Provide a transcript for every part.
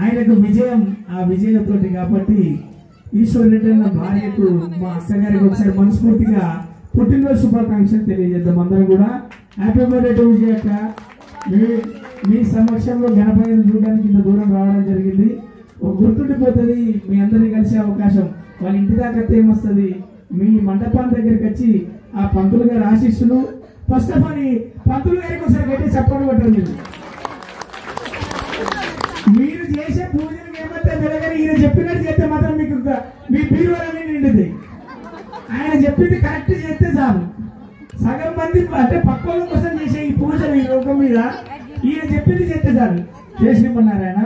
ఆయనకు విజయం ఆ విజయంతో కాబట్టి ఈశ్వర్ రెడ్డి అన్న భార్యకు మా అక్కగారికి ఒకసారి మనస్ఫూర్తిగా పుట్టినరోజు శుభాకాంక్షలు తెలియజేద్దాం. అందరం కూడా హ్యాపీ బర్త్డే టు విజయ్ అక్క. మీ సమక్షంలో గణపతిని చూడడానికి ఇంత దూరం రావడం జరిగింది. ఒక గుర్తుండిపోతుంది, మీ అందరినీ కలిసే అవకాశం. వాళ్ళ ఇంటి దాకా ఏమొస్తుంది, మీ మండపాల దగ్గరికి వచ్చి ఆ పంతులు గారి ఆశీస్సులు. ఫస్ట్ ఆఫ్ ఆల్ పంతులు గారికి ఒకసారి గట్టి చెప్పండి కొట్టండి. మీరు చేసే పూజలకు ఏమంటే వెలగని ఈయన చెప్పినట్టు చేస్తే మాత్రం మీకు మీ బీరువాలన్నీ నిండుతాయి. ఆయన చెప్పింది కరెక్ట్ చేస్తే చాలు. సగం మంది అంటే పక్కల కోసం చేసే ఈ పూజలు ఈ లోకం మీద ఈయన చెప్పింది చేస్తే చాలు. చేసిమన్నారు ఆయన.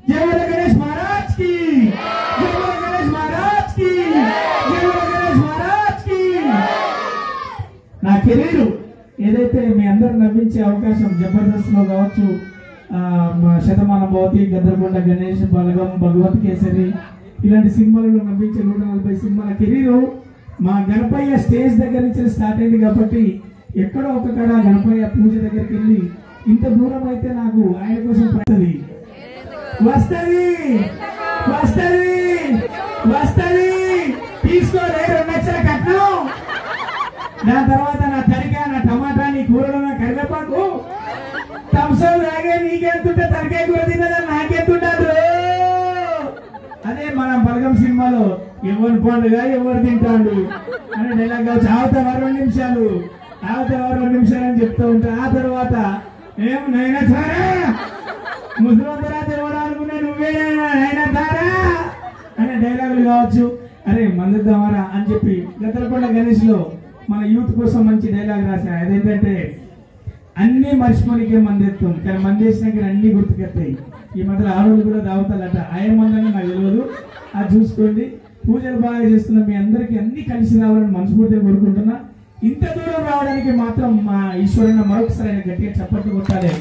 జై బోలో గణేష్ మహారాజ్ కి, జై బోలో గణేష్ మహారాజ్ కి, జై బోలో గణేష్ మహారాజ్ కి. నా కెరీర్ ఏదైతే మీ అందరు నవ్వించే అవకాశం జబర్దస్త్ లో కావచ్చు, శతమానం భవతి, గద్దరకొండ గణేష్, బలగం, భగవత్ కేసరి ఇలాంటి సినిమాలలో నవ్వించే 140 సినిమాల కెరీర్ మా గణపయ్య స్టేజ్ దగ్గర నుంచి స్టార్ట్ అయింది. కాబట్టి ఎక్కడో ఒక కడ గణపయ్య పూజ దగ్గరికి వెళ్ళి ఇంత దూరం అయితే నాకు ఆయన కోసం వస్తుంది వస్తుంది వస్తుంది తీసుకోలే 2 లక్షల కట్నం. దాని తర్వాత నా తరిగా, నా టమాటా, నీ కూరలో నా కరివేపాకు, తంసం లాగే నీకెంతుంటే తరకాయ కూర తిన్నదని నాకెంతుంటారు. అదే మన బలగం సినిమాలో ఎవరి పండుగ ఎవరు తింటాడు అని డైలాగ్ కావచ్చు. ఆవుతావా 2 నిమిషాలు, ఆవుతావా 2 నిమిషాలు అని చెప్తూ ఉంటా. ఆ తర్వాత ఏం నైనా తారా ముసలందరా తిరగడం అనుకున్నా నువ్వేనైనా తారా అనే డైలాగులు కావచ్చు. అరే మందిద్దామరా అని చెప్పి గద్దరకొండ గణేష్ లో మన యూత్ కోసం మంచి డైలాగ్ రాశా. అదేంటంటే అన్ని మర్చిపోనికే మందేస్తాం, కానీ మందేసినాక అన్ని గుర్తుకెత్తాయి. ఈ మధ్యలో ఆడవాళ్ళు కూడా దావుతాలట. ఆయన మందని నాకు తెలియదు, అది చూసుకోండి. పూజలు బాగా చేస్తున్న మీ అందరికీ అన్ని కలిసి రావాలని మనస్ఫూర్తిగా కోరుకుంటున్నా. ఇంత దూరం రావడానికి మాత్రం మా ఈశ్వరన్న మరొకసారి ఆయన గట్టిగా చప్పట్లు కొట్టాలి.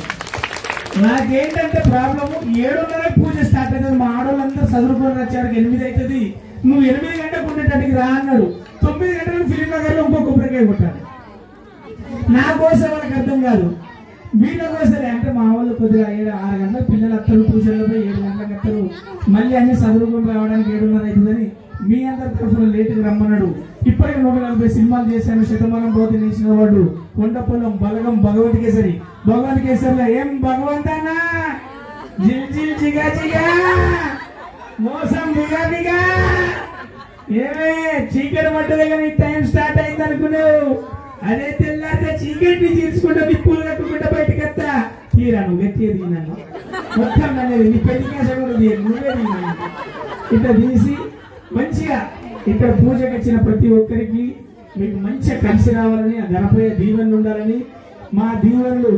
నాకేంటంటే ప్రాబ్లము 7:30 పూజ స్టార్ట్ అవుతుంది. మా ఆడవాళ్ళందరూ చదువుకొని వచ్చారు 8 అవుతుంది. నువ్వు 8 గంటలకు ఉండేటానికి రా అన్నాడు. 9 గంటలకు ఫిలిం నగర్లో ఇంకో కొబ్బరికాయ కొట్టాలి. నా కోసం వాళ్ళకి అర్థం కాదు, వీళ్ళ కోసమే. అంటే మా వాళ్ళు కొద్దిగా 6 గంటలకు పిల్లలు అత్తరు, ట్యూషన్లో పోయి 7 గంటలకు అత్తరు, మళ్ళీ అన్ని చదువుకొని రావడానికి 7:30 అవుతుందని మీ అందరి తరఫున లేటుగా రమ్మన్నాడు. ఇప్పటికే 140 సినిమాలు చేశాను. శతమానం భవతి నేసిన వాడు, కొండపొలం, బలగం, భగవత్ కేసరి. భగవత్ కేసరిలో ఏం భగవంతనా జిల్ జిల్ జిగా జిగా మోసం బిగా బిగా ఏమే చీకటి పడ్డదే కానీ టైం స్టార్ట్ అయింది అనుకున్నావు. అదే తెల్లారితే చీకటిని తీర్చుకుంటా నిప్పులు కట్టుకుంటా బయటకు వస్తా. తీరా నువ్వు గట్టిగా తిన్నాను మొత్తం అనేది నీ పెళ్లి కేసం కూడా నువ్వే తిన్నాను. ఇట్లా తీసి మంచిగా ఇక్కడ పూజకు వచ్చిన ప్రతి ఒక్కరికి మీకు మంచిగా కలిసి రావాలని, ఆ గణపయ్య దీవెనలు ఉండాలని, మా దీవెనలు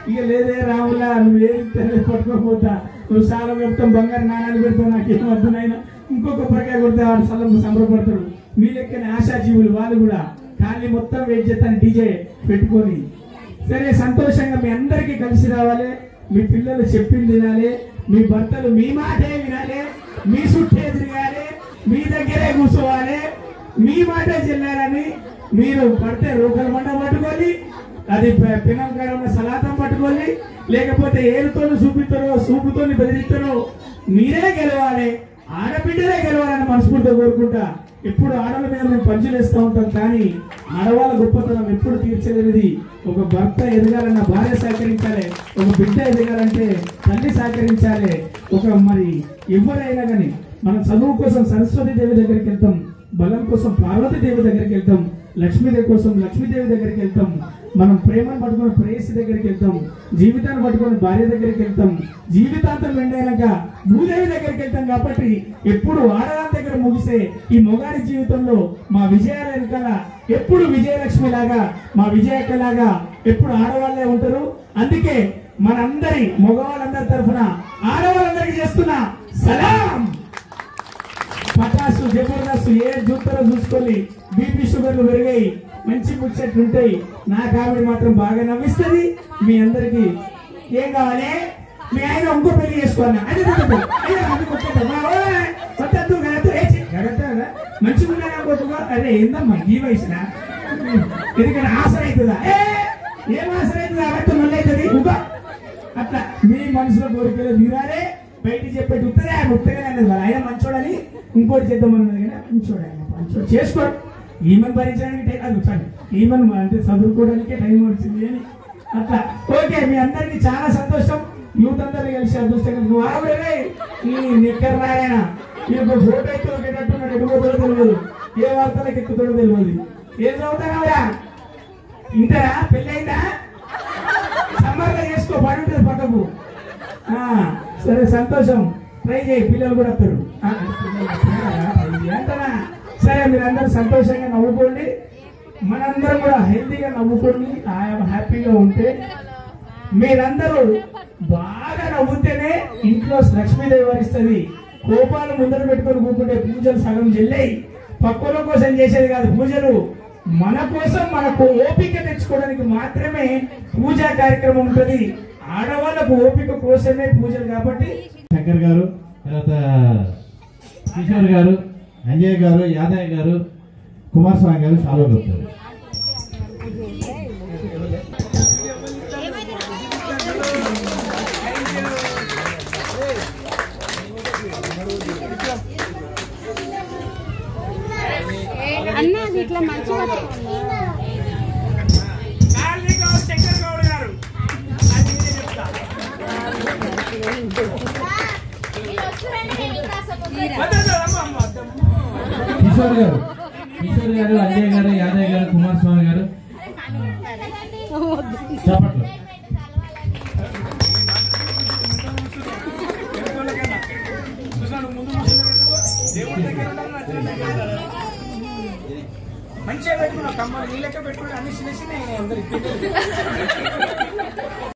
ఇక లేదే రావులా నువ్వేం పట్టుకోపోతా, నువ్వు చాలా చెప్తాం బంగారు నాణాలు పెడతావు, నాకేం వద్దునైనా ఇంకొక ప్రకాయ కొడితే వాడు సలం సంబరపడతాడు. మీ లెక్కనే ఆశాజీవులు వాళ్ళు కూడా ఖాళీ మొత్తం వెయిట్ చేస్తాను డీజే పెట్టుకొని. సరే సంతోషంగా మీ అందరికీ కలిసి రావాలి. మీ పిల్లలు చెప్పింది వినాలి, మీ భర్తలు మీ మాటే వినాలి, మీ చుట్టే తిరగాలి, మీ దగ్గరే కూర్చోవాలి, మీ మాటే చెల్లాలని. మీరు పడితే రూకల మండ పట్టుకొని, అది పినం కాడ సలాతం పట్టుకొని, లేకపోతే ఏరుతో చూపిస్తారో సూపుతో బెదిరిస్తారో మీరే గెలవాలి, ఆడబిడ్డలే గెలవాలని మనస్ఫూర్తిగా కోరుకుంటా. ఎప్పుడు ఆడవాళ్ళ మీద మేము పంచులేస్తూ ఉంటాం, కానీ ఆడవాళ్ళ గొప్పతనం ఎప్పుడు తీర్చలేనిది. ఒక భర్త ఎదగాలన్న భార్య సహకరించాలి, ఒక బిడ్డ ఎదగాలంటే తల్లి సహకరించాలి. ఒక మరి ఎవరైనా కానీ మనం చదువు కోసం సరస్వతి దేవి దగ్గరికి వెళ్తాం, బలం కోసం పార్వతీ దేవి దగ్గరికి వెళ్తాం, లక్ష్మీదేవి కోసం లక్ష్మీదేవి దగ్గరికి వెళ్తాం, మనం ప్రేమను పట్టుకొని ప్రేయసి దగ్గరికి వెళ్తాం, జీవితాన్ని పట్టుకొని భార్య దగ్గరికి వెళ్తాం, జీవితాంతం వెండైనాక భూదేవి దగ్గరికి వెళ్తాం. కాబట్టి ఎప్పుడు ఆడవాళ్ళ దగ్గర ముగిసే ఈ మొగాడి జీవితంలో మా విజయాల వెనకాల ఎప్పుడు విజయలక్ష్మి లాగా, మా విజయక్క లాగా ఎప్పుడు ఆడవాళ్లే ఉంటారు. అందుకే మనందరి మగవాళ్ళందరి తరఫున ఆడవాళ్ళందరికీ చేస్తున్నా సలాం. పటాసు జబర్దస్త్ ఏ చూస్తారో చూసుకొని బీపీ షుగర్లు పెరిగాయి, మంచి ముచ్చట్లు ఉంటాయి. నా కామెడీ మాత్రం బాగా నవ్విస్తుంది. మీ అందరికి ఏం కావాలి, మీ ఆయన ఇంకో పెళ్లి చేసుకోవాలా మంచిగా ఉన్నారా? అరే ఏందమ్మా ఈ వయసునా ఎందుకంటే ఆసర అవుతుందా? ఏం ఆసరైంది కాబట్టి మళ్ళీ అవుతుంది ఇంకా అట్లా మీ మనసులో కోరికలు తీరాలే బయటికి చెప్పేటి ఉత్తరే ఆయన ఉత్తగానే అనేది వాళ్ళు ఆయన మంచోడని ఇంకోటి చేద్దామన్నది కానీ మంచోడు ఆయన మంచోడు చేసుకోడు ఈమెను భరించడానికి అది చాలు ఈమెను అంటే చదువుకోవడానికే టైం వచ్చింది అని అట్లా ఓకే మీ అందరికి చాలా సంతోషం యూత్ అందరినీ కలిసి అదృష్టంగా నువ్వు ఆవిడనే ఈ నిక్కర్ నారాయణ మీకు ఫోటో అయితే ఒకేటట్టున్నాడు ఎడుకోతాడో తెలియదు ఏ వార్తలకు ఎక్కుతాడో తెలియదు ఏం చదువుతానవరా ఇంటరా పెళ్ళి అయిందా సమ్మర్లో చేసుకో పని ఉంటుంది పక్కకు సరే సంతోషం ట్రై చేయి పిల్లలు కూడా వస్తారు అంటారా సరే మీరందరూ సంతోషంగా నవ్వుకోండి మనందరం కూడా హెల్తీగా నవ్వుకోండి హ్యాపీగా ఉంటే మీరందరూ బాగా నవ్వుతేనే ఇంట్లో లక్ష్మీదేవి వరిస్తుంది కోపాలు ముందర పెట్టుకొని కూకుంటే పూజలు సగం చెల్లాయి పక్కల కోసం చేసేది కాదు పూజలు మన కోసం మనకు ఓపిక తెచ్చుకోవడానికి మాత్రమే పూజా కార్యక్రమం ఉంటుంది ఆడవాళ్ళకు ఓపిక కోసమే పూజలు కాబట్టి శంకర్ గారు తర్వాత కిషోర్ గారు అంజయ్ గారు యాదయ్య గారు కుమారస్వామి గారు చాలా చెప్తారు అన్నా ఇట్లా మంచిగా శంకర్ గౌడ్ గారు కిషోర్ గారు అంజయ్ గారు యాదయ్య గారు కుమారస్వామి గారు చప్పట్లు మంచిగా పెట్టుకున్నావు కమ్మలు నీ లెక్క పెట్టుకుంటే అన్ని చిన్న చిన్న అందరికి